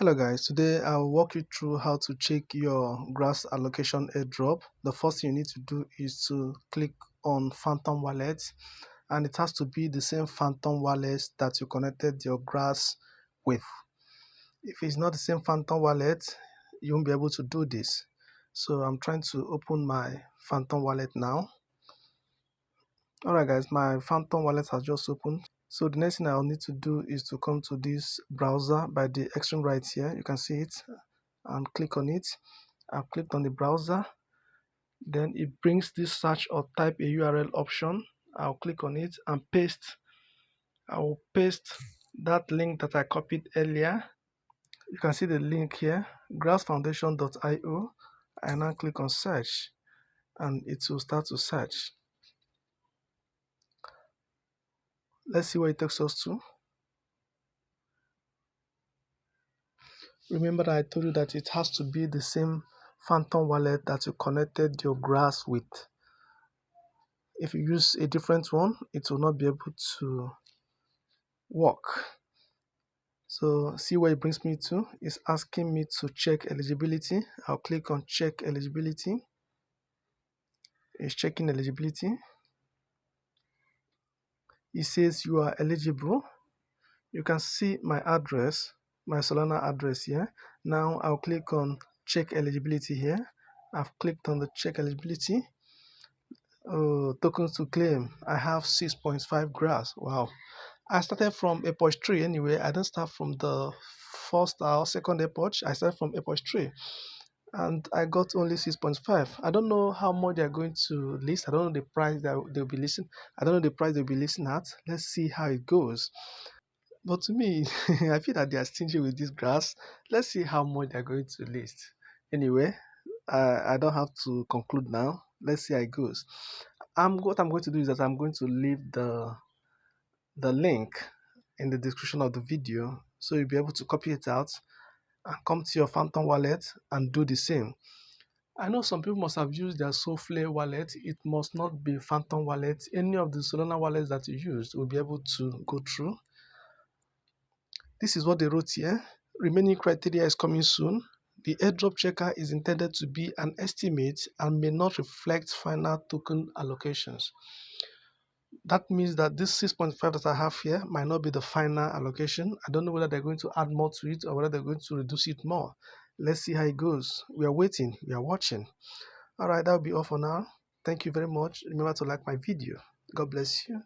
Hello guys, today I'll walk you through how to check your Grass Allocation Airdrop. The first thing you need to do is to click on Phantom Wallet, and it has to be the same Phantom Wallet that you connected your Grass with. If it's not the same Phantom Wallet, you won't be able to do this. So I'm trying to open my Phantom Wallet now. Alright guys, my Phantom Wallet has just opened. So the next thing I'll need to do is to come to this browser by the extreme right here. You can see it, and click on it. I've clicked on the browser. Then it brings this search or type a URL option. I'll click on it and paste. I will paste that link that I copied earlier. You can see the link here, grassfoundation.io. I now click on search and it will start to search. Let's see where it takes us to. Remember that I told you that it has to be the same Phantom wallet that you connected your Grass with. If you use a different one, it will not be able to work. So see where it brings me to. It's asking me to check eligibility. I'll click on check eligibility. It's checking eligibility. It says you are eligible. You can see my address, my Solana address here. Now I'll click on check eligibility here. I've clicked on the check eligibility. Tokens to claim. I have 6.5 grass. Wow. I started from epoch 3 anyway. I didn't start from the first or second epoch. I started from epoch 3 and I got only 6.5. I don't know how much they're going to list. I don't know the price that they'll be listing. I don't know the price they'll be listing at. Let's see how it goes. But to me, I feel that they are stingy with this grass. Let's see how much they're going to list. Anyway, I don't have to conclude now. Let's see how it goes. What I'm going to do is that I'm going to leave the link in the description of the video, so you'll be able to copy it out and come to your Phantom wallet and do the same. I know some people must have used their Soulflare wallet. It must not be Phantom wallet. Any of the Solana wallets that you used will be able to go through. This is what they wrote here. Remaining criteria is coming soon. The airdrop checker is intended to be an estimate and may not reflect final token allocations. That means that this 6.5 that I have here might not be the final allocation. I don't know whether they're going to add more to it or whether they're going to reduce it more. Let's see how it goes. We are waiting. We are watching. All right, that'll be all for now. Thank you very much. Remember to like my video. God bless you.